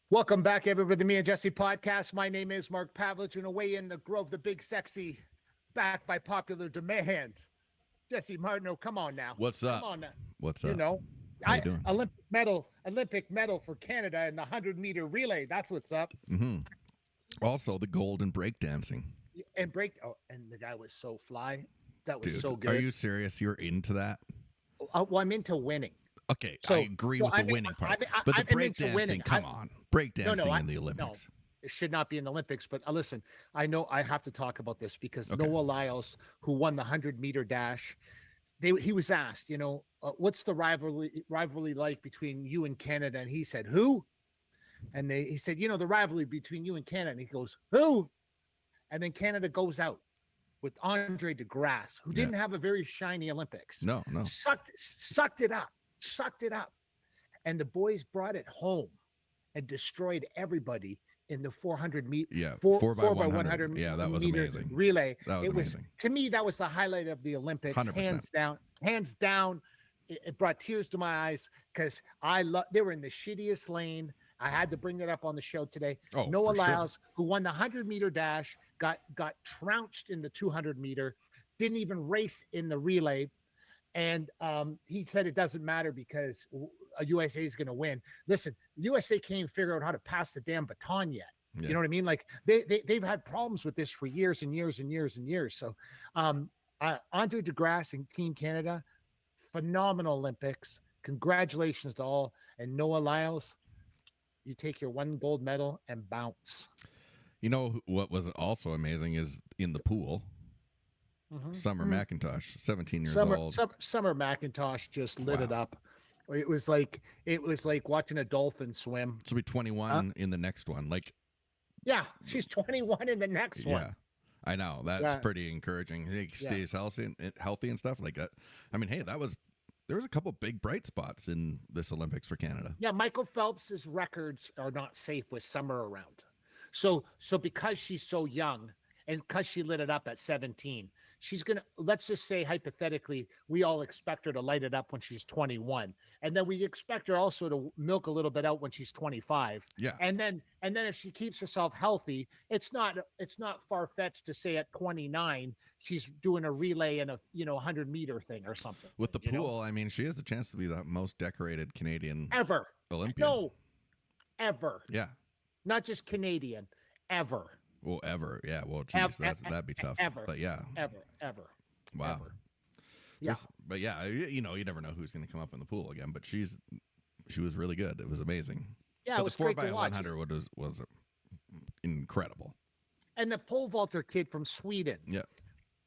Welcome back, everybody, to the Me and Jesse podcast. My name is Mark Pavlich, and away in the Grove, the big sexy, back by popular demand. Jesse Martineau, come on now. What's up? Come on now. What's You up? know, How you doing? Olympic medal for Canada in the 100-meter relay. That's what's up. Mm-hmm. Also, the gold in breakdancing. And and the guy was so fly. That was Dude, so good. are you serious? You're into that? Well, I'm into winning. Okay, So- I agree so with the I'm in- winning part. I'm- But the I'm into winning. breakdancing, come on. Breakdancing in the Olympics. No, it should not be in the Olympics. But listen, I know I have to talk about this because Okay. Noah Lyles, who won the 100-meter dash, he was asked, what's the rivalry like between you and Canada? And he said, who? And he said, the rivalry between you and Canada. And he goes, who? And then Canada goes out with Andre DeGrasse, who didn't have a very shiny Olympics. No. Sucked it up. And the boys brought it home and destroyed everybody in the 400 meter. Yeah, 4 by 100 Yeah, that was meter amazing. relay. That was amazing. To me, that was the highlight of the Olympics. 100%. Hands down. It brought tears to my eyes because they were in the shittiest lane. I had to bring that up on the show today. Oh, Noah for sure. Lyles, who won the 100-meter dash, got trounced in the 200-meter, didn't even race in the relay. And he said it doesn't matter because USA is going to win. Listen, USA can't even figure out how to pass the damn baton yet. Yeah. You know what I mean? Like they've had problems with this for years and years and years and years. So Andre DeGrasse and Team Canada, phenomenal Olympics. Congratulations to all. And Noah Lyles, you take your one gold medal and bounce. You know what was also amazing is in the pool, Summer McIntosh, 17 years old. Summer McIntosh just lit it up. It was like watching a dolphin swim. She'll be 21 in the next one. Yeah, she's 21 in the next one. Yeah, I know. That's pretty encouraging. He stays healthy and stuff like that. I mean, hey, there was a couple big bright spots in this Olympics for Canada. Yeah, Michael Phelps's records are not safe with Summer around. So because she's so young and because she lit it up at 17, she's going to, let's just say hypothetically, we all expect her to light it up when she's 21. And then we expect her also to milk a little bit out when she's 25. Yeah. And then if she keeps herself healthy, it's not far-fetched to say at 29, she's doing a relay in a 100-meter thing or something. With the pool, I mean, she has the chance to be the most decorated Canadian ever Olympian. No, ever. Yeah. Not just Canadian, ever. Well, ever. Yeah. Well, geez, that'd be tough. Ever. But yeah. Ever. Wow. Ever. Yeah. But yeah, you never know who's going to come up in the pool again. But she was really good. It was amazing. Yeah, but it was the 4 great to watch. 4x100 was incredible. And the pole vaulter kid from Sweden. Yeah.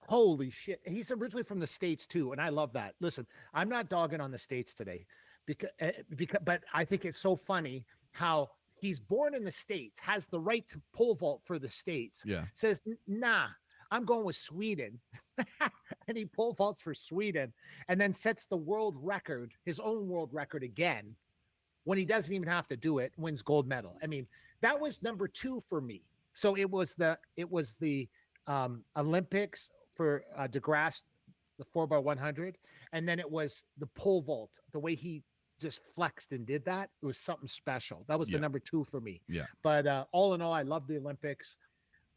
Holy shit. He's originally from the States too. And I love that. Listen, I'm not dogging on the States today but I think it's so funny how he's born in the States, has the right to pole vault for the States. Yeah. Says, nah, I'm going with Sweden. And he pole vaults for Sweden and then sets the world record, his own world record again, when he doesn't even have to do it, wins gold medal. I mean, that was number 2 for me. So it was the Olympics for DeGrasse, the 4x100. And then it was the pole vault, the way he just flexed and did that. It was something special. That was the number 2 for me. Yeah. But all in all, I love the Olympics.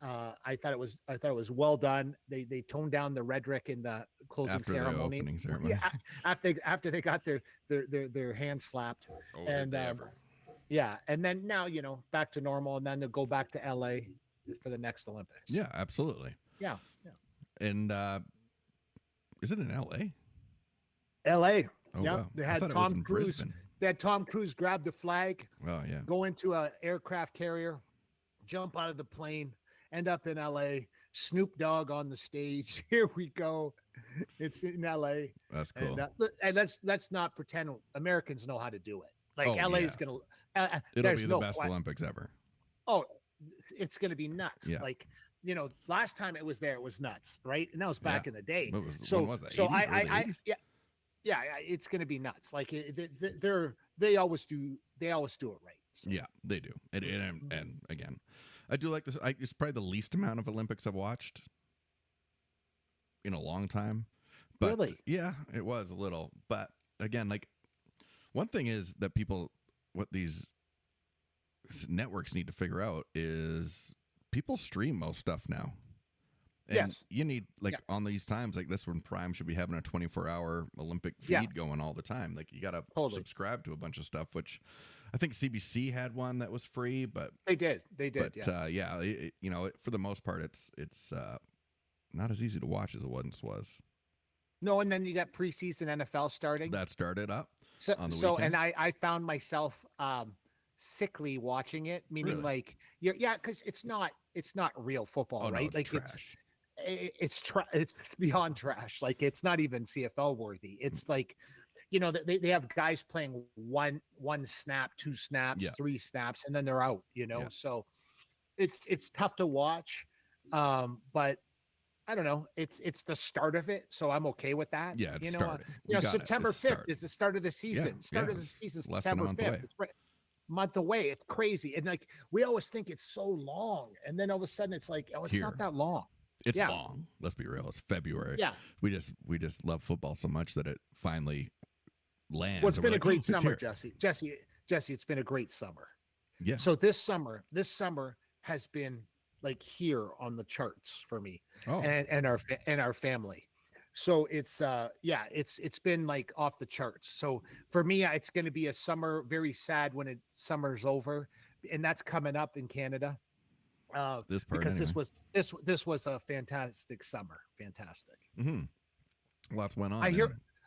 I thought it was well done. They toned down the rhetoric in the closing ceremony. The opening ceremony. Yeah, after they got their hands slapped. Oh, and did they ever. yeah, and then now back to normal, and then they'll go back to LA for the next Olympics. Yeah, absolutely. Yeah. And is it in LA? LA. Oh, yeah. wow. They I had thought it was Tom in Cruise. Brisbane. They had Tom Cruise grab the flag, Oh yeah. go into an aircraft carrier, jump out of the plane, end up in LA. Snoop Dogg on the stage. Here we go. It's in LA. That's cool. And let's not pretend Americans know how to do it. Like LA is gonna. It'll be the best Olympics ever. Oh, it's gonna be nuts. Yeah. Like last time it was there, it was nuts, right? And that was back in the day. When was that? So 80s, early 80s? yeah, it's gonna be nuts. Like they always do. They always do it right. So. Yeah, they do. And again, I do like this. It's probably the least amount of Olympics I've watched in a long time. But Really? Yeah, it was a little. But again, like one thing is that people, what these networks need to figure out is people stream most stuff now. And yes. you need, like, on these times like this when Prime should be having a 24-hour Olympic feed going all the time. Like, you got to subscribe to a bunch of stuff, which I think CBC had one that was free, but they did. But for the most part, it's not as easy to watch as it once was. No, and then you got preseason NFL starting. That started up on the and weekend. I found myself sickly watching it, meaning like because it's not real football, right? It's like trash. It's beyond trash. Like, it's not even CFL worthy. It's like, they have guys playing one snap, 2 snaps, 3 snaps, and then they're out, so it's tough to watch. But I don't know. It's the start of it, so I'm okay with that. Yeah, it's started. September 5th is the start of the season. Of the season, September 5th. It's month away. It's crazy. And like, we always think it's so long, and then all of a sudden it's like, oh, it's not that long. It's long. Let's be real. It's February. Yeah. We just love football so much that it finally lands. Well, it's been a great summer, Jesse. Jesse, it's been a great summer. Yeah. So this summer has been like here on the charts for me and our family. So it's been like off the charts. So for me, it's going to be a summer very sad when summer's over, and that's coming up in Canada. This was a fantastic summer. Fantastic. Mm-hmm. Lots went on.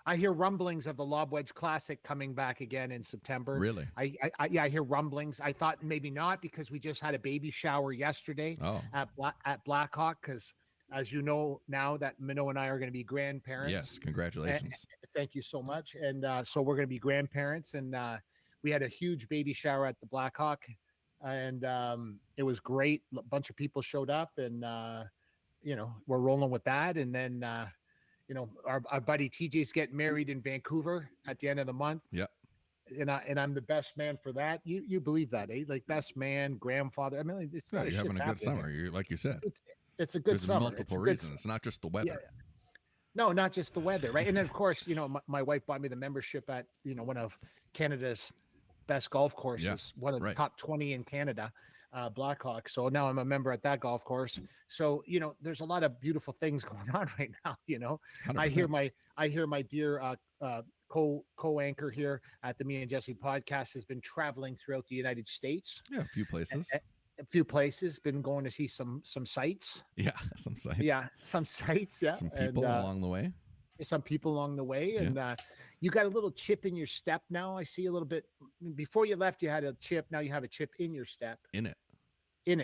I hear rumblings of the Lob Wedge Classic coming back again in September. Really? I hear rumblings. I thought maybe not, because we just had a baby shower yesterday at Blackhawk, because as you know now that Minnow and I are going to be grandparents. Yes, congratulations. Thank you so much. And so we're going to be grandparents, and we had a huge baby shower at the Blackhawk, and it was great. A bunch of people showed up, and we're rolling with that. And then our buddy TJ's getting married in Vancouver at the end of the month. Yep. And I'm the best man for that. You believe that, eh? Like, best man, grandfather. I mean, it's not. You're having a good summer. You're, like you said, it's a good summer. There's multiple reasons. It's not just the weather. Yeah. No, not just the weather, right? And then, of course, my wife bought me the membership at one of Canada's best golf courses, one of the top 20 in Canada, Blackhawk. So now I'm a member at that golf course. So there's a lot of beautiful things going on right now. 100%. I hear my dear co-anchor here at the Me and Jesse podcast has been traveling throughout the United States. Yeah, a few places. A few places, been going to see some sites. Yeah, some sites. Yeah, some sites. Yeah, some people along the way. Some people along the way, and you got a little chip in your step now. I see a little bit. Before you left, you had a chip. Now you have a chip in your step. In it.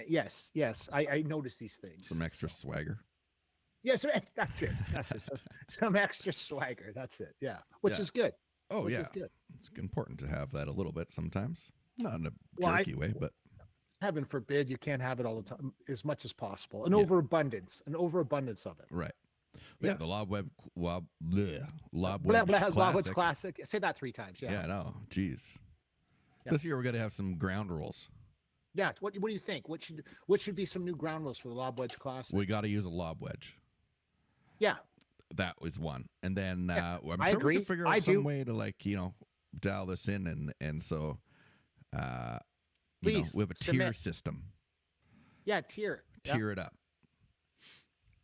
Yes. I noticed these things. Some extra swagger. Yes, that's it. That's it. Some extra swagger. That's it. Yeah, which is good. Oh, which is good. It's important to have that a little bit sometimes. Not in a jerky way, but. Heaven forbid you can't have it all the time, as much as possible. An overabundance of it. Right. Yeah, the Lob Wedge Classic. Say that 3 times. Yeah. Yeah, no. Jeez. Yep. This year we're going to have some ground rules. Yeah. What do you think? What should be some new ground rules for the Lob Wedge Classic? We got to use a lob wedge. Yeah. That was one. And then I'm sure agree. we can figure out some way to dial this in and so we have a tier system. Yeah, tier it up.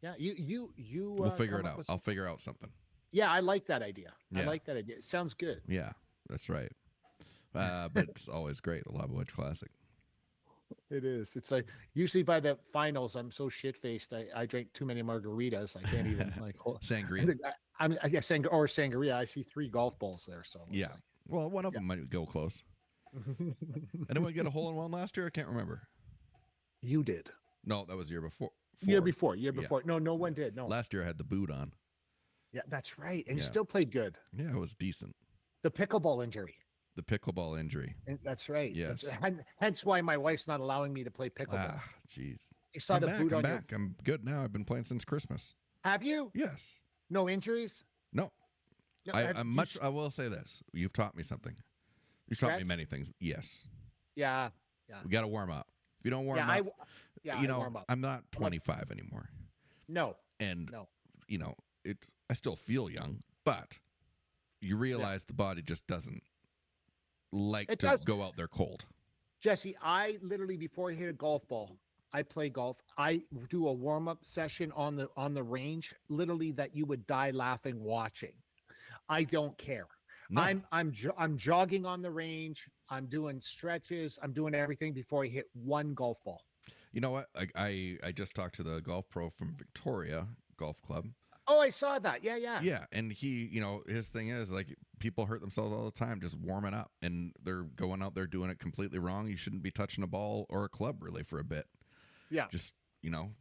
Yeah, you. We'll figure it out. I'll figure out something. Yeah, I like that idea. It sounds good. Yeah, that's right. But it's always great, the Lob Wedge Classic. It is. It's like usually by the finals, I'm so shit faced. I drank too many margaritas. I can't even sangria. Sangria. I see 3 golf balls there. So well, one of them might go close. Anyone get a hole in one last year? I can't remember. You did. No, that was the year before. Year before. No one did. No. Last year I had the boot on. Yeah, that's right. And you still played good. Yeah, it was decent. The pickleball injury. That's right. Yes. Hence why my wife's not allowing me to play pickleball. Jeez. You saw boot on back. I'm good now. I've been playing since Christmas. Have you? Yes. No injuries? No. I will say this. You've taught me something. You've taught me many things. Yes. Yeah. We got to warm up. If you don't warm up, I warm up. I'm not 25 anymore. No. And I still feel young, but you realize the body just doesn't like to go out there cold. Jesse, I literally before I hit a golf ball, I play golf. I do a warm-up session on the range, literally that you would die laughing watching. I don't care. No. I'm jogging on the range. I'm doing stretches. I'm doing everything before I hit one golf ball. You know what? I just talked to the golf pro from Victoria Golf Club. Oh, I saw that. Yeah. Yeah, and he, his thing is like people hurt themselves all the time just warming up, and they're going out there doing it completely wrong. You shouldn't be touching a ball or a club really for a bit. Yeah. Just,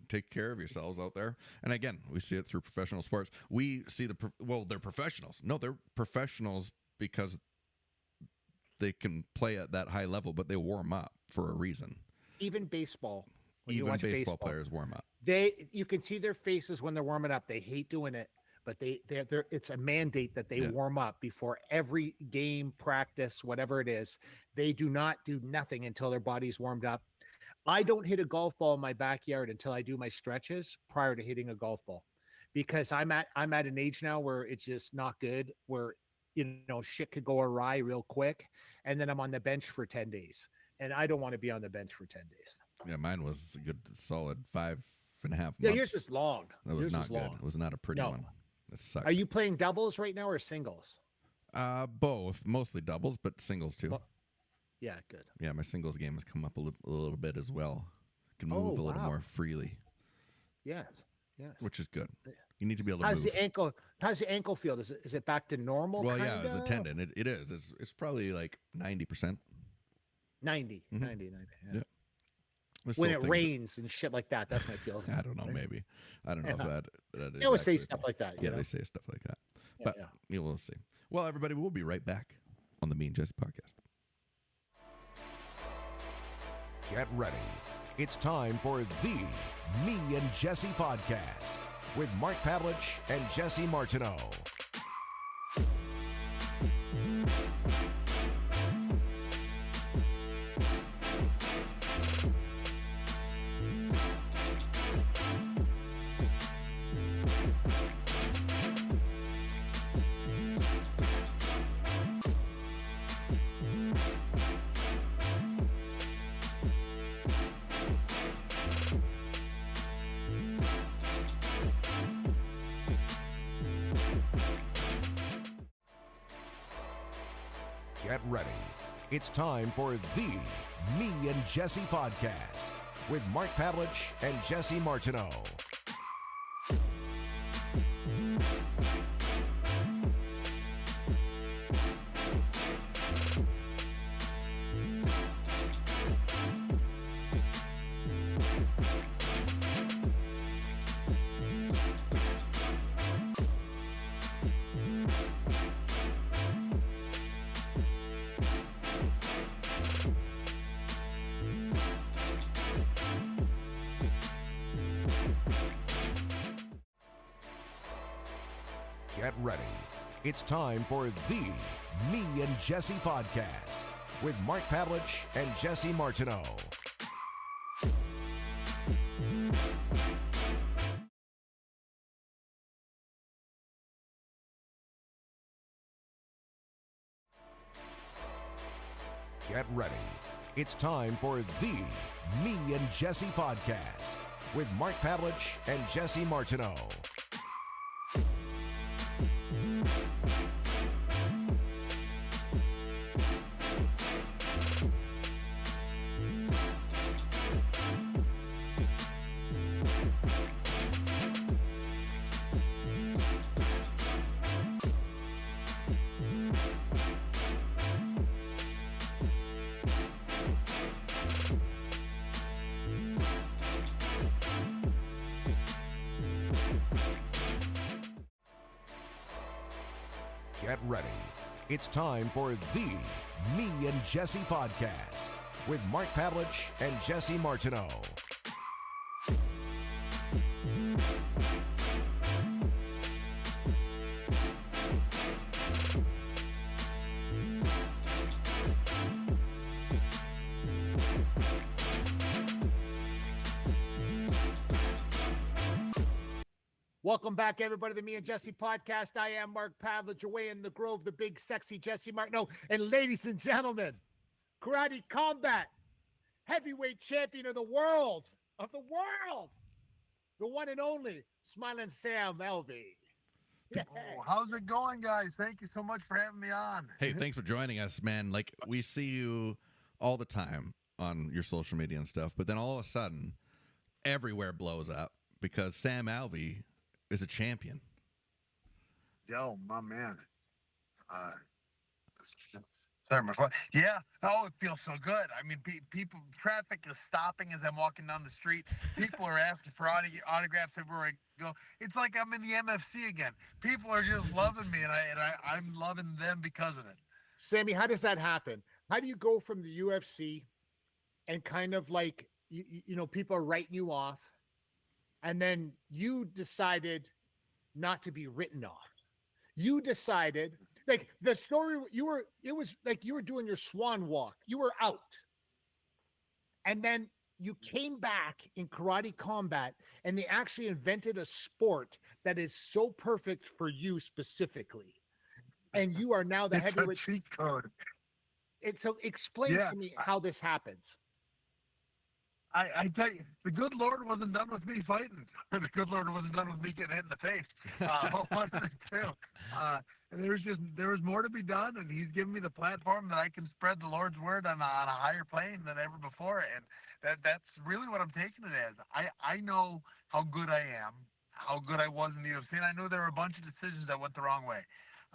take care of yourselves out there. And again, we see it through professional sports. We see they're professionals. No, they're professionals because they can play at that high level, but they warm up for a reason. Even baseball. Even baseball players warm up. You can see their faces when they're warming up. They hate doing it, but it's a mandate that they warm up before every game, practice, whatever it is. They do not do nothing until their body's warmed up. I don't hit a golf ball in my backyard until I do my stretches prior to hitting a golf ball, because I'm at an age now where it's just not good, where shit could go awry real quick, and then I'm on the bench for 10 days, and I don't want to be on the bench for 10 days. Yeah, mine was a good solid 5.5 months. Yeah, yours is long. That was not good. It was not a pretty one. That sucked. Are you playing doubles right now or singles? Both, mostly doubles, but singles too. Well, yeah, good. Yeah, my singles game has come up a little bit as well. Can move a little more freely. Yes. Which is good. You need to be able to How's move. How's the ankle feel? Is it back to normal? Well, yeah, it's a tendon. It is. It's probably like 90%. 90. Mm-hmm. 90. Yeah. When it rains and shit like that, that's my feeling. I don't know. Maybe. I don't know if that is. They always say stuff like that. Yeah, they say stuff like that. But we'll see. Well, everybody, we'll be right back on the Me and Jesse podcast. Get ready. It's time for the Me and Jesse podcast with Mark Pavlich and Jesse Martineau. Get ready. It's time for the Me and Jesse podcast with Mark Pavlich and Jesse Martineau. Get ready. It's time for the Me and Jesse podcast with Mark Pavlich and Jesse Martineau. Get ready. It's time for the Me and Jesse podcast with Mark Pavlich and Jesse Martineau. Get ready. It's time for the Me and Jesse podcast with Mark Pavlich and Jesse Martineau. Welcome back, everybody, to the Me and Jesse podcast. I am Mark Pavlich, away in the Grove, the big, sexy Jesse Martineau. And ladies and gentlemen, Karate Combat heavyweight champion of the world, the one and only Smiling Sam Alvey. Yeah. Oh, how's it going, guys? Thank you so much for having me on. Hey, thanks for joining us, man. Like, we see you all the time on your social media and stuff, but then all of a sudden, everywhere blows up because Sam Alvey is a champion. Yo, my man. Sorry, my phone. Yeah. Oh, it feels so good. I mean, people, traffic is stopping as I'm walking down the street. People are asking for autographs everywhere I go. It's like I'm in the MFC again. People are just loving me, and I'm loving them because of it. Sammy, how does that happen? How do you go from the UFC and kind of like, you know, people are writing you off, and then you decided not to be written off? You decided, like, the story it was like you were doing your swan walk. You were out. And then you came back in karate combat, and they actually invented a sport that is so perfect for you specifically. And you are now the It's a heavyweight. cheat code. So explain Yeah. to me how this happens. I tell you, the good Lord wasn't done with me fighting. The good Lord wasn't done with me getting hit in the face. One of the two. And there was more to be done, and He's given me the platform that I can spread the Lord's word on a higher plane than ever before. And that's really what I'm taking it as. I know how good I am, how good I was in the UFC, and I know there were a bunch of decisions that went the wrong way.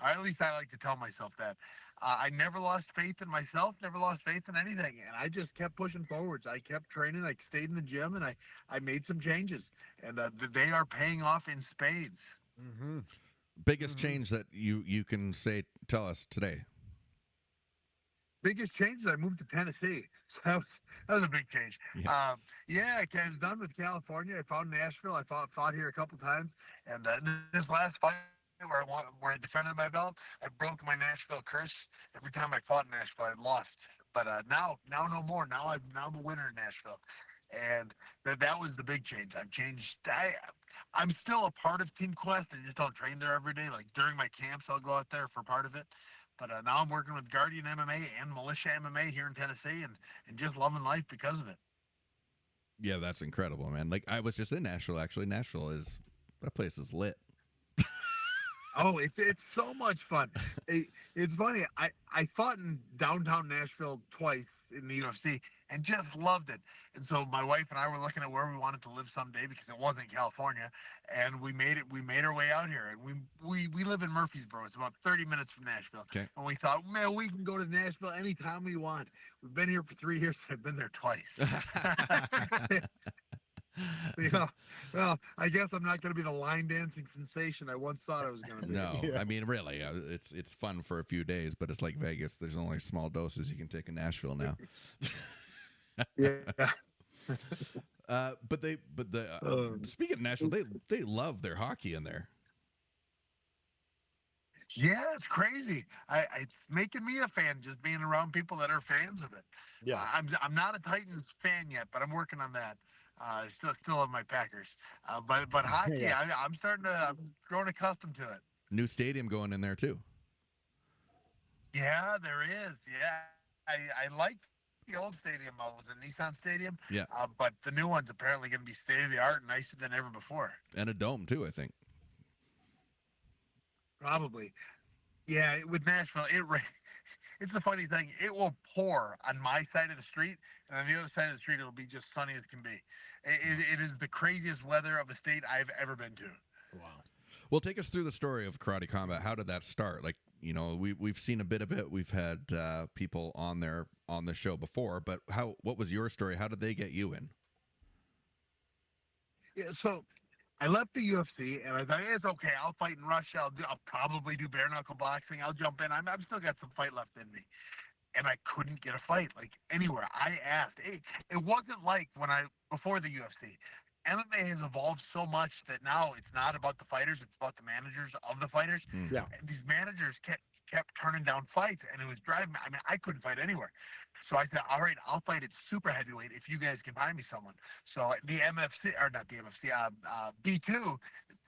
Or at least I like to tell myself that. I never lost faith in myself, never lost faith in anything. And I just kept pushing forwards. I kept training. I stayed in the gym, and I made some changes. And they are paying off in spades. Mm-hmm. Biggest change that you can tell us today? Biggest change is I moved to Tennessee. So that was a big change. Yeah. I was done with California. I found Nashville. I fought here a couple times. And this last fight, where I defended my belt, I broke my Nashville curse. Every time I fought in Nashville, I lost. But now no more. Now I'm a winner in Nashville, and that was the big change. I've changed. I'm still a part of Team Quest. I just don't train there every day. Like during my camps, I'll go out there for part of it. But now I'm working with Guardian MMA and Militia MMA here in Tennessee, and just loving life because of it. Yeah, that's incredible, man. Like, I was just in Nashville, actually. That place is lit. Oh, it's so much fun. It's funny. I fought in downtown Nashville twice in the UFC and just loved it. And so my wife and I were looking at where we wanted to live someday because it wasn't California, and we made it. We made our way out here, and we live in Murfreesboro. It's about 30 minutes from Nashville. Okay. And we thought, man, we can go to Nashville anytime we want. We've been here for 3 years. I've been there twice. Yeah. Well, I guess I'm not going to be the line dancing sensation I once thought I was going to be. No, Yeah. I mean, really, it's fun for a few days, but it's like Vegas. There's only small doses you can take in Nashville now. Yeah. Speaking of Nashville, they love their hockey in there. Yeah, it's crazy. It's making me a fan just being around people that are fans of it. Yeah. I'm not a Titans fan yet, but I'm working on that. Still on my Packers. But hockey, Yeah. I'm growing accustomed to it. New stadium going in there too. Yeah, there is. Yeah, I like the old stadium. I was in Nissan Stadium. Yeah. But the new one's apparently going to be state of the art and nicer than ever before. And a dome too, I think. Probably. Yeah, with Nashville, it's the funny thing. It will pour on my side of the street, and on the other side of the street, it'll be just sunny as can be. It is the craziest weather of a state I've ever been to. Wow. Well, take us through the story of Karate Combat. How did that start? Like, you know, we've seen a bit of it. We've had people on the show before, but what was your story? How did they get you in? Yeah, so I left the UFC, and I thought, it's okay. I'll fight in Russia. I'll probably do bare knuckle boxing. I'll jump in. I've still got some fight left in me. And I couldn't get a fight, like, anywhere. I asked. It wasn't like before the UFC. MMA has evolved so much that now it's not about the fighters, it's about the managers of the fighters. Yeah. And these managers kept turning down fights, and it was driving me. I mean, I couldn't fight anywhere. So I said, all right, I'll fight at super heavyweight if you guys can find me someone. So the B2,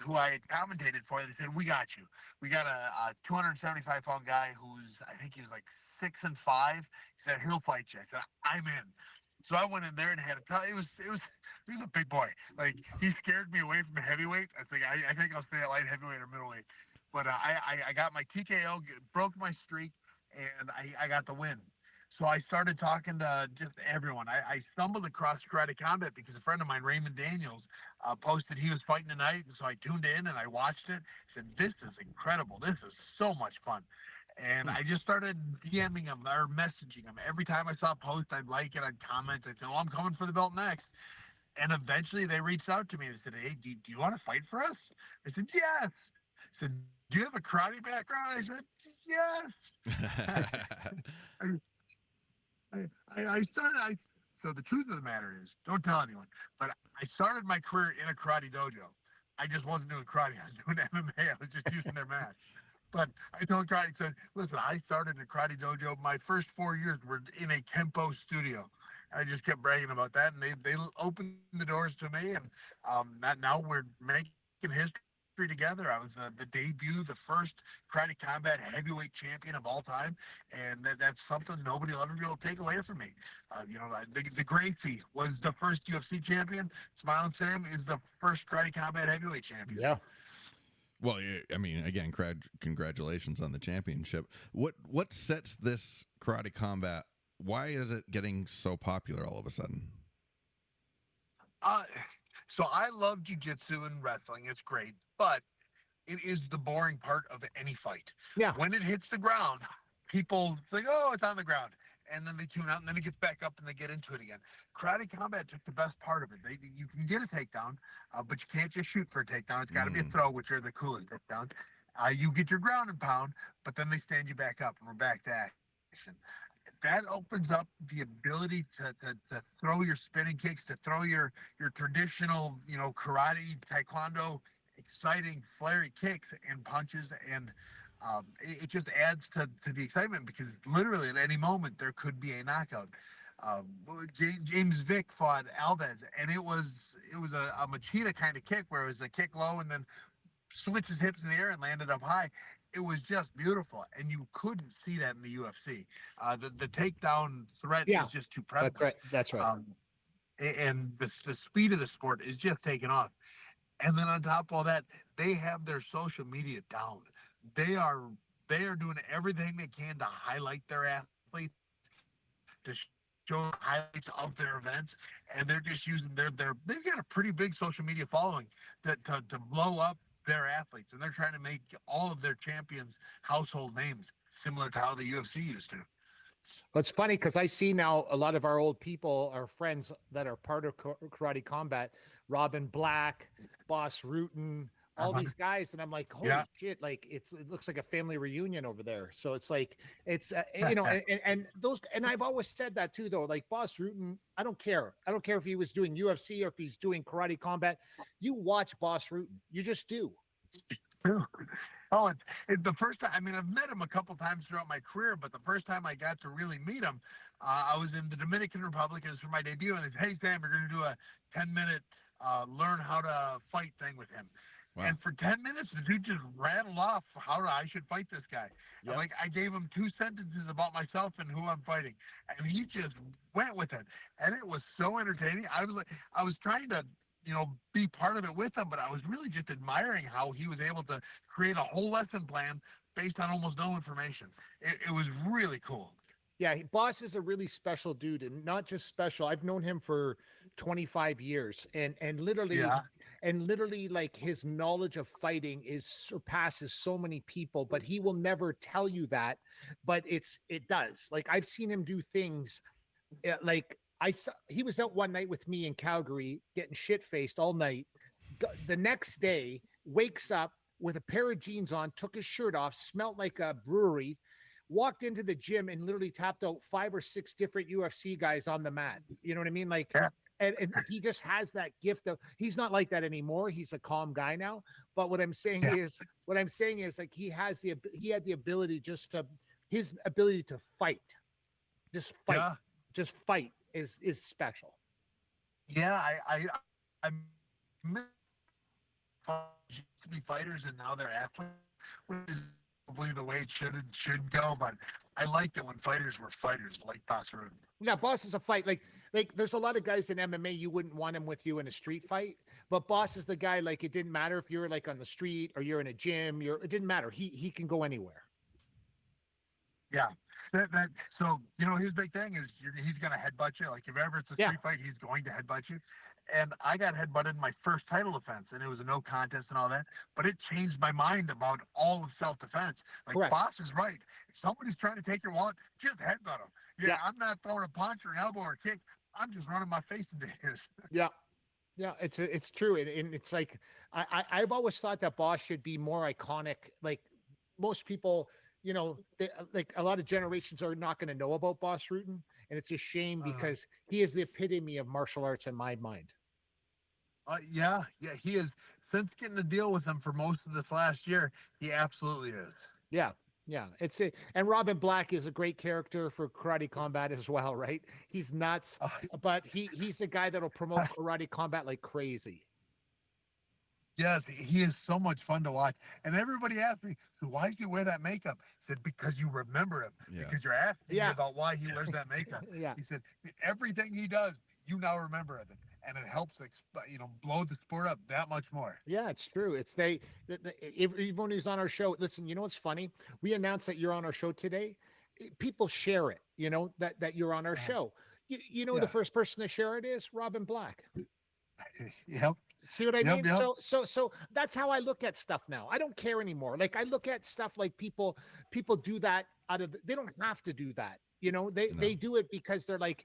who I had commentated for, they said, we got you. We got a 275-pound guy who's, I think he was like 6'5". He said, he'll fight you. I said, I'm in. So I went in there and had he was a big boy. Like he scared me away from heavyweight. I think I'll stay at light heavyweight or middleweight. But I got my TKO, broke my streak, and I got the win. So I started talking to just everyone. I stumbled across Karate Combat because a friend of mine, Raymond Daniels, posted he was fighting tonight. And so I tuned in and I watched it. I said, this is incredible. This is so much fun. And I just started DMing him or messaging him. Every time I saw a post, I'd like it, I'd comment. I'd say, oh, I'm coming for the belt next. And eventually they reached out to me and said, hey, do you want to fight for us? I said, yes. I said, do you have a karate background? I said, yes. So the truth of the matter is, don't tell anyone, but I started my career in a karate dojo. I just wasn't doing karate. I was doing MMA. I was just using their mats. But I told karate, said, listen, I started in a karate dojo. My first 4 years were in a Kempo studio. And I just kept bragging about that. And they opened the doors to me. And now we're making history together. I was the debut, the first Karate Combat heavyweight champion of all time, and that's something nobody will ever be able to take away from me. The Gracie was the first UFC champion. Smiling Sam is the first Karate Combat heavyweight champion. Yeah. Well, I mean, again, congratulations on the championship. What sets this Karate Combat? Why is it getting so popular all of a sudden? So I love jiu-jitsu and wrestling. It's great, but it is the boring part of any fight. Yeah. When it hits the ground, people think, oh, it's on the ground. And then they tune out and then it gets back up and they get into it again. Karate Combat took the best part of it. You can get a takedown, but you can't just shoot for a takedown. It's got to be a throw, which are the coolest takedown. You get your ground and pound, but then they stand you back up and we're back to action. That opens up the ability to throw your spinning kicks, to throw your traditional, karate, taekwondo, exciting, flary kicks and punches. And it just adds to the excitement because literally at any moment there could be a knockout. James Vick fought Alvey, and it was a Machida kind of kick where it was a kick low and then switched his hips in the air and landed up high. It was just beautiful, and you couldn't see that in the UFC. The takedown threat is just too prevalent. That's right. And the speed of the sport is just taking off. And then on top of all that, they have their social media down. They are doing everything they can to highlight their athletes, to show highlights of their events, and they're just using they've got a pretty big social media following to blow up their athletes, and they're trying to make all of their champions household names, similar to how the UFC used to. Well, it's funny because I see now a lot of our old people, our friends that are part of Karate Combat, Robin Black, Bas Rutten, all these guys, and I'm like, holy shit! Like it looks like a family reunion over there. So it's like and those, and I've always said that too, though. Like Bas Rutten, I don't care if he was doing UFC or if he's doing Karate Combat. You watch Bas Rutten, you just do. Oh, it's the first time. I mean, I've met him a couple times throughout my career, but the first time I got to really meet him, I was in the Dominican Republic. It was for my debut, and they said, "Hey, Sam, we're going to do a 10-minute learn how to fight thing with him." Wow. And for 10 minutes, the dude just rattled off how I should fight this guy. Yep. Like I gave him 2 sentences about myself and who I'm fighting, and he just went with it, and it was so entertaining. I was trying to be part of it with him, but I was really just admiring how he was able to create a whole lesson plan based on almost no information. It was really cool. Yeah, Bas is a really special dude, and not just special. I've known him for 25 years, and literally, like his knowledge of fighting surpasses so many people. But he will never tell you that. But it does. Like I've seen him do things, like he was out one night with me in Calgary, getting shit faced all night. The next day, wakes up with a pair of jeans on, took his shirt off, smelled like a brewery. Walked into the gym and literally tapped out 5 or 6 different UFC guys on the mat. You know what I mean? Like, and he just has that gift of, he's not like that anymore. He's a calm guy now. But what I'm saying is like, he had the ability his ability to fight, just fight is special. Yeah. I miss fighters and now they're athletes, which is probably the way it should go, but I liked it when fighters were fighters, like Bas Rutten. Yeah, Boss is a fight. Like there's a lot of guys in MMA you wouldn't want him with you in a street fight, but Boss is the guy. Like it didn't matter if you're like on the street or you're in a gym. It didn't matter. He can go anywhere. Yeah. So his big thing is he's gonna headbutt you. Like if ever it's a street fight, he's going to headbutt you. And I got headbutted in my first title defense, and it was a no contest and all that. But it changed my mind about all of self-defense. Like Correct. Boss is right. If somebody's trying to take your wallet, just headbutt them. Yeah, I'm not throwing a punch or an elbow or a kick. I'm just running my face into his. Yeah. Yeah, it's true, and it's like I've always thought that Boss should be more iconic. Like most people, like a lot of generations are not going to know about Bas Rutten, and it's a shame because he is the epitome of martial arts in my mind. Yeah, he is. Since getting a deal with him for most of this last year, he absolutely is. Yeah, and Robin Black is a great character for Karate Combat as well, right? He's nuts, but he's the guy that'll promote Karate Combat like crazy. Yes, he is so much fun to watch. And everybody asked me, so why did you wear that makeup? I said, because you remember him. Yeah. Because you're asking me about why he wears that makeup. Yeah. He said, everything he does, you now remember it. And it helps, blow the sport up that much more. Yeah, it's true. It's even he's on our show. Listen, you know what's funny? We announced that you're on our show today. People share it, that you're on our show. The first person to share it is Robin Black. Yep. See what I mean? Yep. So that's how I look at stuff now. I don't care anymore. Like I look at stuff like people do that they don't have to do that. They do it because they're like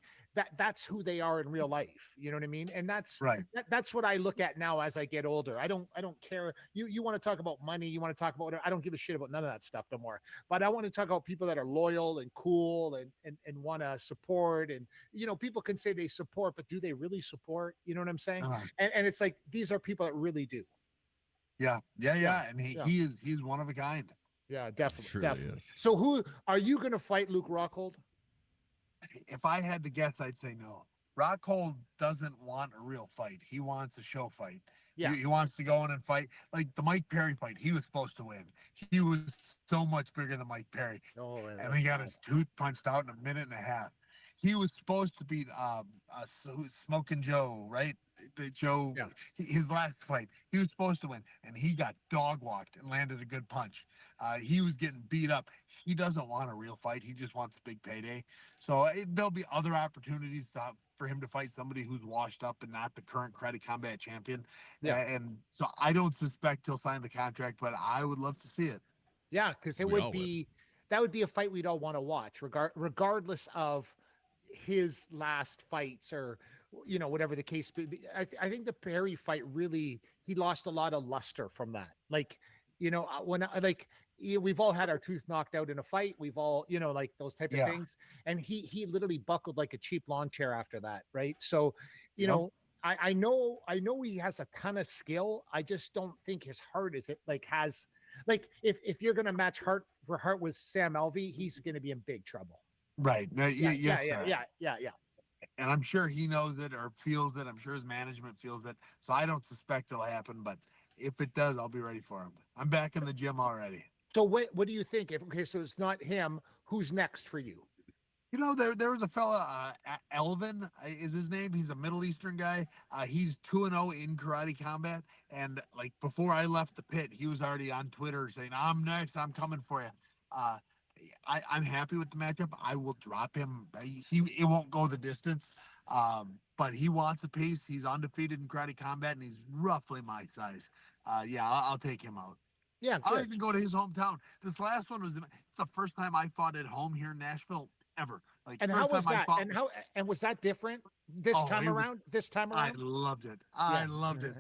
that's who they are in real life. You know what I mean? And that's right. That's what I look at now as I get older. I don't care. You want to talk about money, you want to talk about whatever. I don't give a shit about none of that stuff no more. But I want to talk about people that are loyal and cool and want to support. And people can say they support, but do they really support? You know what I'm saying? And it's like these are people that really do. Yeah. And he's one of a kind. Yeah, definitely. Is. So who are you going to fight, Luke Rockhold? If I had to guess, I'd say no. Rockhold doesn't want a real fight. He wants a show fight. Yeah. He wants to go in and fight. Like the Mike Perry fight, he was supposed to win. He was so much bigger than Mike Perry. And he got his tooth punched out in a minute and a half. He was supposed to beat Smoking Joe, right? Joe, his last fight, he was supposed to win, and he got dog walked and landed a good punch. He was getting beat up. He doesn't want a real fight. He just wants a big payday. So there'll be other opportunities for him to fight somebody who's washed up and not the current Karate Combat champion. Yeah. And so I don't suspect he'll sign the contract, but I would love to see it. Yeah, because that would be a fight we'd all want to watch, regardless of his last fights or whatever the case be. I think the Perry fight really, he lost a lot of luster from that. Like we've all had our tooth knocked out in a fight. We've all like those type of things, and he literally buckled like a cheap lawn chair after that, right? So I know he has a ton of skill. I just don't think his heart has if you're gonna match heart for heart with Sam Alvey, he's gonna be in big trouble. Right. Yeah. And I'm sure he knows it or feels it. I'm sure his management feels it. So I don't suspect it'll happen, but if it does, I'll be ready for him. I'm back in the gym already. So what do you think? So it's not him. Who's next for you? There was a fella, Alvey is his name. He's a Middle Eastern guy. He's 2-0 in Karate Combat. And like before I left the pit, he was already on Twitter saying, I'm next. I'm coming for you. I'm happy with the matchup. I will drop him. It won't go the distance, but he wants a piece. He's undefeated in Karate Combat, and he's roughly my size. I'll take him out. Yeah, I'll even go to his hometown. This last one was the first time I fought at home here in Nashville ever. And how was that? And was that different this time around? I loved it. I loved it.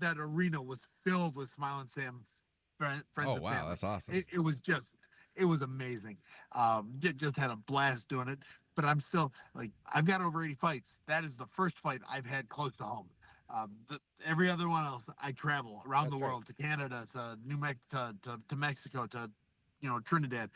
That arena was filled with Smiling Sam friends. Oh and wow, family. that's awesome. It was amazing. Just had a blast doing it. But I'm still I've got over 80 fights. That is the first fight I've had close to home. Every other one else, I travel around the world to Canada, to New Mexico, to Mexico, to Trinidad.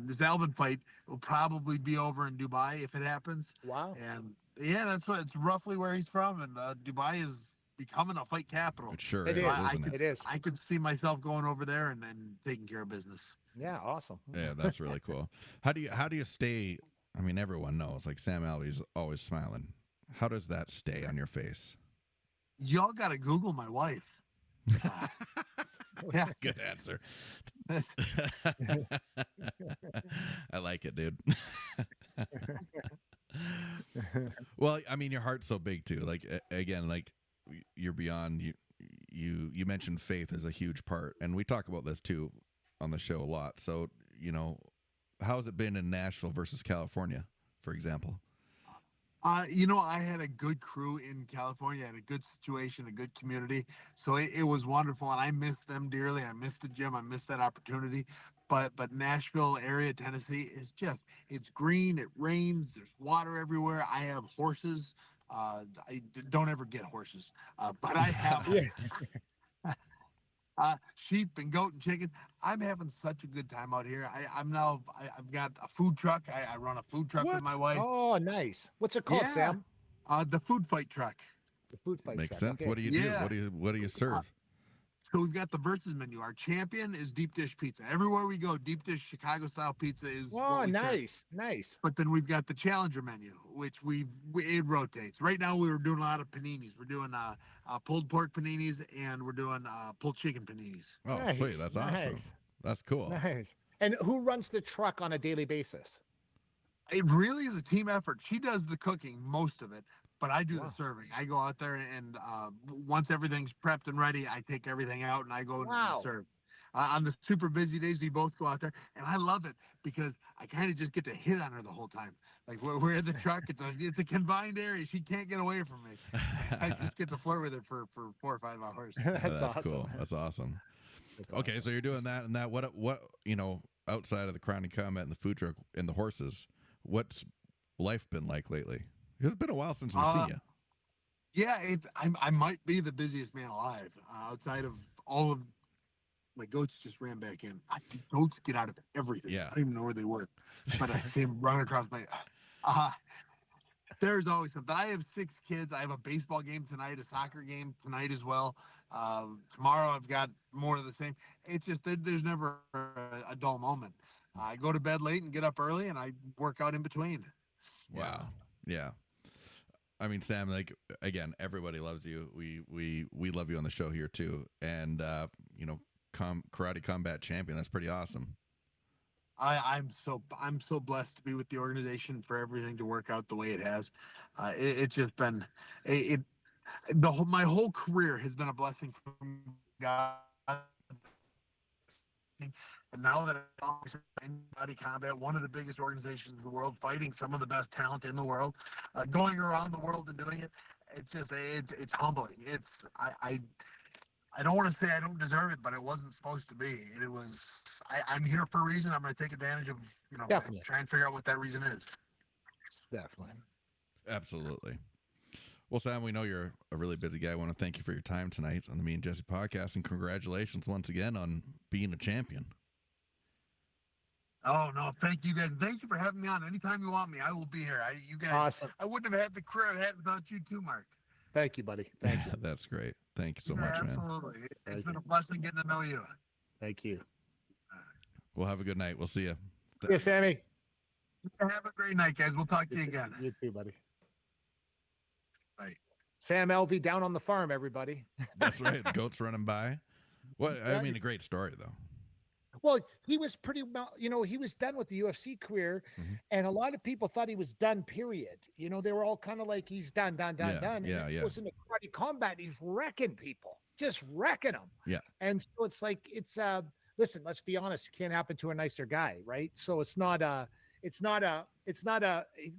This Alvin fight will probably be over in Dubai if it happens. Wow. And yeah, it's roughly where he's from, and Dubai is becoming a fight capital. It sure It is, is. isn't it? It is. I could see myself going over there and taking care of business. Yeah, awesome. Yeah, that's really cool. How do you stay? I mean, everyone knows like Sam Alvey's always smiling. How does that stay on your face? Y'all got to Google my wife. Yeah. Good answer. I like it, dude. Well, I mean, your heart's so big too. Like again, like you're beyond you mentioned faith is a huge part, and we talk about this too on the show a lot. So, how has it been in Nashville versus California, for example? I had a good crew in California. I had a good situation, a good community. So it was wonderful, and I miss them dearly. I miss the gym. I miss that opportunity. But Nashville area, Tennessee is it's green. It rains. There's water everywhere. I have horses. I don't ever get horses, but I have sheep and goat and chickens. I'm having such a good time out here. I've got a food truck. I run a food truck with my wife. Oh, nice. What's it called, Yeah. Sam? The food fight truck. The food fight Makes truck. sense. Okay. What do you Yeah. do? What do you serve? So we've got the versus menu. Our champion is deep dish pizza. Everywhere we go, deep dish Chicago style pizza is. Oh, what we serve. nice. But then we've got the challenger menu, which it rotates. Right now we were doing a lot of paninis. We're doing pulled pork paninis, and we're doing pulled chicken paninis. Oh, Nice, sweet. That's awesome. nice. That's cool. Nice. And who runs the truck on a daily basis? It really is a team effort. She does the cooking, most of it, but I do Wow. the serving. I go out there and once everything's prepped and ready, I take everything out and I go Wow. and serve. On the super busy days, we both go out there, and I love it because I kind of just get to hit on her the whole time. Like we're in the truck, it's a confined area. She can't get away from me. I just get to flirt with her for 4 or 5 hours. That's awesome. Cool. That's awesome. That's Okay, awesome. so you're doing that and that. What outside of the Crowning Combat and the food truck and the horses, what's life been like lately? It's been a while since we've seen you. Yeah, I might be the busiest man alive outside of all of my goats. Just ran back in. Goats get out of everything. Yeah. I don't even know where they were, but I see them running across my. There's always something. I have 6 kids. I have a baseball game tonight, a soccer game tonight as well. Tomorrow I've got more of the same. It's just there's never a dull moment. I go to bed late and get up early, and I work out in between. Wow. Yeah. I mean, Sam, like again, everybody loves you. We love you on the show here too. And karate combat champion. That's pretty awesome. I'm so blessed to be with the organization for everything to work out the way it has. It's just been my whole career has been a blessing from God. And now that I'm in body combat, one of the biggest organizations in the world, fighting some of the best talent in the world, going around the world and doing it, it's humbling. I don't want to say I don't deserve it, but it wasn't supposed to be. I'm here for a reason. I'm going to take advantage of, Definitely. try and figure out what that reason is. Definitely. Absolutely. Well, Sam, we know you're a really busy guy. I want to thank you for your time tonight on the Me and Jesse podcast, and congratulations once again on being a champion. Oh, no, thank you guys. Thank you for having me on. Anytime you want me, I will be here. You guys, Awesome. I wouldn't have had the career I had without you too, Mark. Thank you, buddy. Thank you. That's great. Thank you so much, man. Absolutely. It's Thank been you. a blessing getting to know you. Thank you. Well, have a good night. We'll see you. Yeah, Sammy. Have a great night, guys. We'll talk to you again. You too, buddy. Bye. Sam Alvey down on the farm, everybody. That's right. The goats running by. What? I mean, a great story though. Well, he was pretty well, he was done with the UFC career, Mhm. and a lot of people thought he was done, period. They were all kind of like, he's done. Yeah, And yeah, he yeah. goes into karate combat, he's wrecking people, just wrecking them. Yeah. And so it's like, listen, let's be honest, it can't happen to a nicer guy, right? So the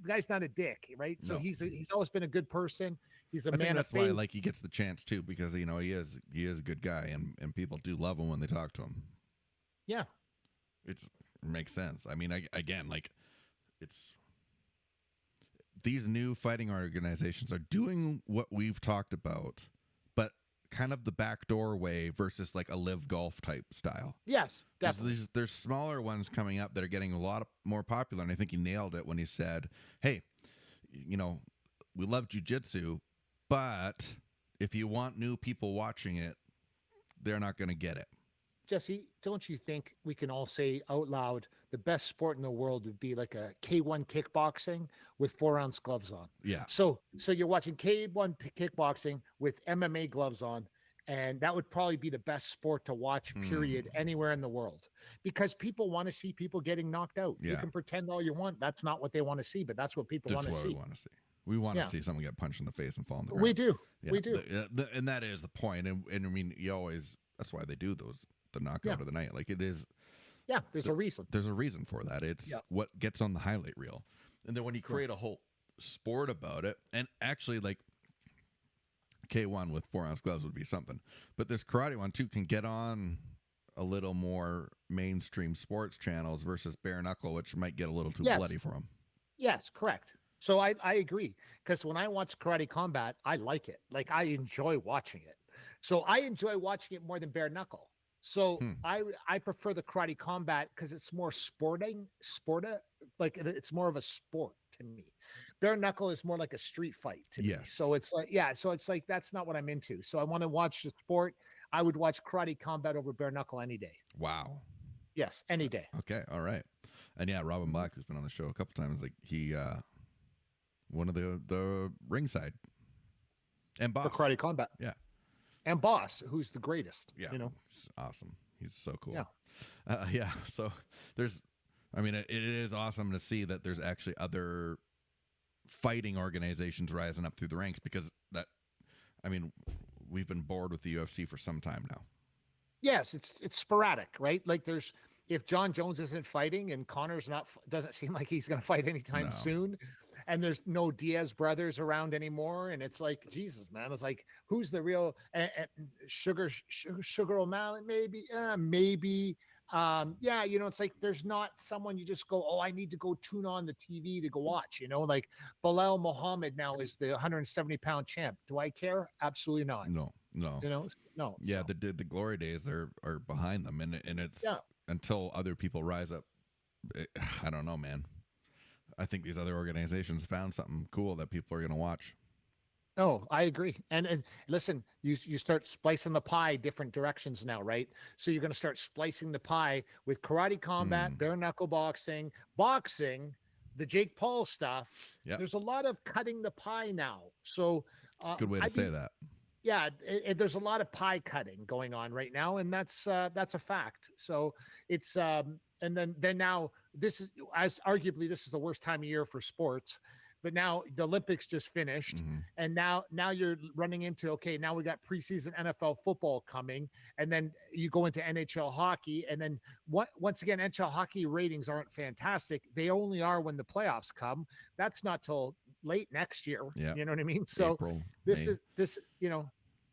guy's not a dick, right? So No. he's always been a good person. He's a I think man of that's why faith. like he gets the chance too, because he is a good guy, and people do love him when they talk to him. Yeah. It makes sense. I mean, it's these new fighting organizations are doing what we've talked about, but kind of the backdoor way versus like a live golf type style. Yes, definitely. There's smaller ones coming up that are getting a lot more popular, and I think he nailed it when he said, "Hey, we love jiu-jitsu, but if you want new people watching it, they're not going to get it. Jesse, don't you think we can all say out loud the best sport in the world would be like a K1 kickboxing with 4-ounce gloves on? Yeah. So you're watching K1 kickboxing with MMA gloves on, and that would probably be the best sport to watch, period, anywhere in the world, because people want to see people getting knocked out. You Yeah. can pretend all you want. That's not what they want to see, but that's what people want to That's what see. we want to see. We want Yeah. to see someone get punched in the face and fall on the ground. We do. Yeah, We do. And that is the point. And I mean, you always, that's why they do the knockout of the night. Like, it is, Yeah, there's a reason. there's a reason for that. It's what gets on the highlight reel. And then when you create a whole sport about it, and actually, like, K1 with 4-ounce gloves would be something. But this karate one, too, can get on a little more mainstream sports channels versus bare knuckle, which might get a little too bloody for them. Yes, correct. So I agree, because when I watch Karate Combat, I like it. Like, I enjoy watching it. So I enjoy watching it more than bare knuckle. So I prefer the Karate Combat because it's more like it's more of a sport to me. Bare knuckle is more like a street fight to me. So it's like, so it's like, that's not what I'm into. So I want to watch the sport. I would watch Karate Combat over bare knuckle any day. Wow. Yes, any day. Okay, all right. And yeah, Robin Black, who's been on the show a couple times, like, he one of the ringside. And Boss. The Karate Combat. Yeah. And Boss, who's the greatest. Yeah. You know? He's awesome. He's so cool. Yeah. So it is awesome to see that there's actually other fighting organizations rising up through the ranks, because we've been bored with the UFC for some time now. Yes, it's sporadic, right? Like, if John Jones isn't fighting and Connor's doesn't seem like he's going to fight anytime soon, and there's no Diaz brothers around anymore, and it's like, Jesus, man, it's like, who's the real Sugar O'Malley? Maybe. It's like, there's not someone you just go, oh, I need to go tune on the TV to go watch. Like Bilal Muhammad now is the 170-pound champ. Do I care? Absolutely not. No. No. Yeah, the glory days are behind them, and it's until other people rise up. I don't know, man. I think these other organizations found something cool that people are going to watch. Oh, I agree. And listen, you start splicing the pie different directions now, right? So you're going to start splicing the pie with Karate Combat, bare knuckle boxing, the Jake Paul stuff. Yep. There's a lot of cutting the pie now. So good way to say that. Yeah, there's a lot of pie cutting going on right now, and that's a fact. So it's and then now this is arguably the worst time of year for sports. But now the Olympics just finished, and now you're running into, okay, now we got preseason NFL football coming, and then you go into NHL hockey, and then once again, NHL hockey ratings aren't fantastic. They only are when the playoffs come. That's not till late next year. Yeah. You know what I mean? So April, this May. is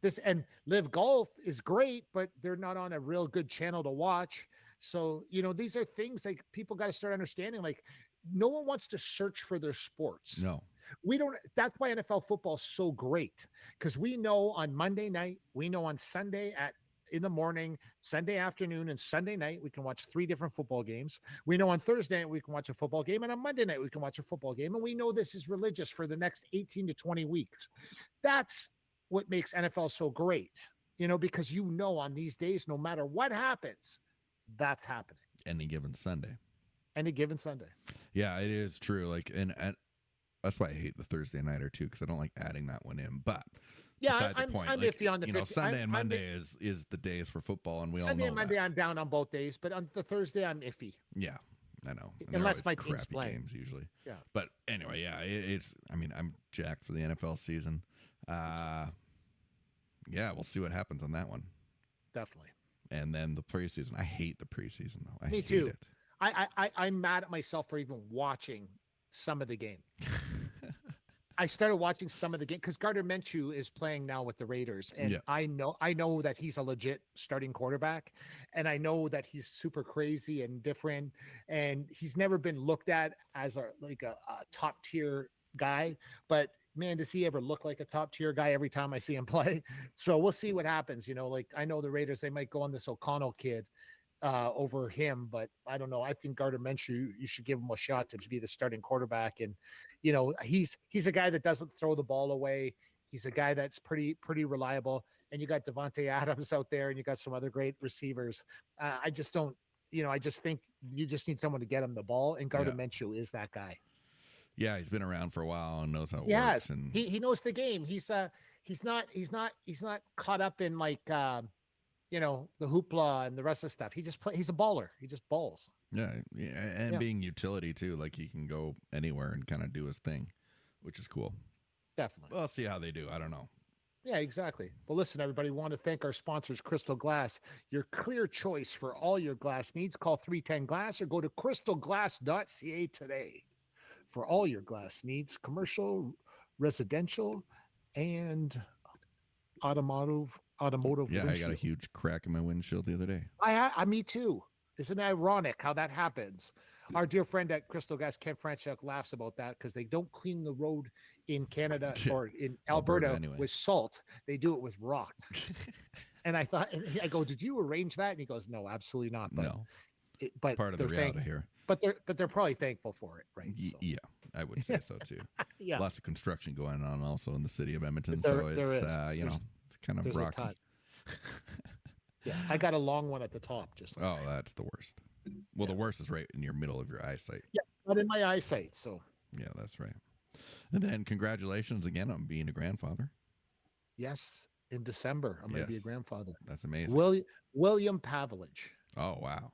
this and Live Golf is great, but they're not on a real good channel to watch. So, these are things like people got to start understanding, like, no one wants to search for their sports. No. We don't. That's why NFL football is so great, because we know on Monday night, we know on Sunday in the morning, Sunday afternoon, and Sunday night, we can watch 3 different football games. We know on Thursday night we can watch a football game, and on Monday night we can watch a football game. And we know this is religious for the next 18 to 20 weeks. That's what makes NFL so great, because on these days, no matter what happens, that's happening. Any given Sunday. Yeah, it is true. Like, and that's why I hate the Thursday nighter too, because I don't like adding that one in. But beside the point, I'm like, iffy on the 50. Sunday and Monday is the days for football, and we Sunday all know and Monday that. I'm down on both days, but on the Thursday I'm iffy. Yeah, I know. And Unless they're my always team's crappy playing. games usually. Yeah. But anyway, yeah, it's. I mean, I'm jacked for the NFL season. Yeah, we'll see what happens on that one. Definitely. And then the preseason. I hate the preseason though. I Me hate too. it. I'm mad at myself for even watching some of the game. I started watching some of the game because Gardner Minshew is playing now with the Raiders, and I know that he's a legit starting quarterback, and I know that he's super crazy and different, and he's never been looked at as a top tier guy. But man, does he ever look like a top tier guy every time I see him play? So we'll see what happens. Like, I know the Raiders, they might go on this O'Connell kid over him, but I don't know. I think Gardner Minshew, you should give him a shot to be the starting quarterback. And, he's a guy that doesn't throw the ball away. He's a guy that's pretty reliable. And you got Devontae Adams out there, and you got some other great receivers. I just don't, I just think you just need someone to get him the ball, and Gardner Minshew is that guy. Yeah, he's been around for a while and knows how it Yes, works. And he knows the game. He's not caught up in like the hoopla and the rest of the stuff. He's a baller. He just balls. Yeah, and being utility too, like he can go anywhere and kind of do his thing, which is cool. Definitely. Well, let's see how they do. I don't know. Yeah, exactly. Well, listen, everybody, we want to thank our sponsors, Crystal Glass, your clear choice for all your glass needs. Call 310 Glass or go to crystalglass.ca today for all your glass needs, commercial, residential, and automotive. Yeah, I got a windshield. huge crack in my windshield the other day. Me too. Isn't it ironic how that happens? Our dear friend at Crystal Gas, Ken Franchuk, laughs about that because they don't clean the road in Canada or in Alberta anyway. with salt. They do it with rock. And I go, did you arrange that? And he goes, no, absolutely not. But, No, but part of the reality here. But they're probably thankful for it, right? So. Yeah, I would say so too. Yeah. Lots of construction going on also in the city of Edmonton, There so it's is. it's kind of There's a rocky. ton. Yeah, I got a long one at the top. Just like Oh, that's the worst. Well, the worst is right in your middle of your eyesight. yeah, not in my eyesight. So Yeah, that's right. And then congratulations again on being a grandfather. yes, in December I'm going to be a Yes. grandfather. That's amazing. William Pavlich. Oh, wow.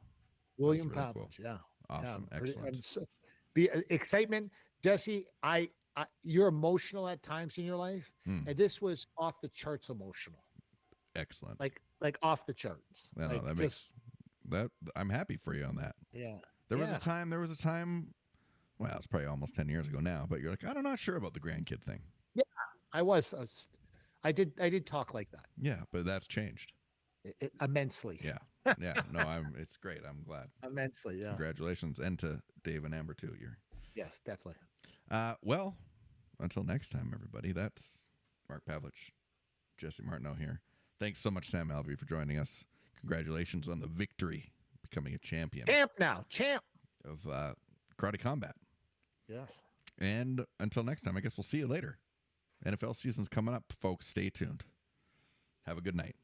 William really Pavlich. cool. Yeah. Awesome. Yeah, Excellent. excitement, Jesse. I you're emotional at times in your life, Hmm. and this was off the charts emotional, Excellent. like off the charts. No, Like, that makes that I'm happy for you on that. yeah. There was Yeah. a time, well, it's probably almost 10 years ago now, but you're like, I'm not sure about the grandkid thing. I did talk like that Yeah, but that's changed. immensely. Yeah. Yeah. No, it's great. I'm glad. Immensely. Yeah. Congratulations. And to Dave and Amber too. Yes, definitely. Well, until next time, everybody, that's Mark Pavlich, Jesse Martineau here. Thanks so much, Sam Alvey, for joining us. Congratulations on the victory, becoming a champion Champ. of karate combat. Yes. And until next time, I guess we'll see you later. NFL season's coming up, folks. Stay tuned. Have a good night.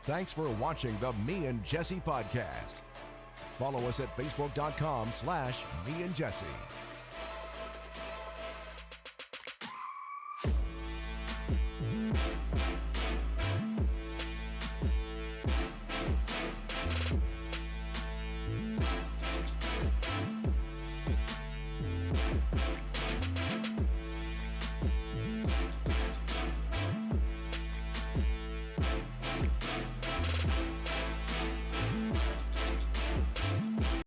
Thanks for watching the Me and Jesse podcast. Follow us at facebook.com/meandjesse.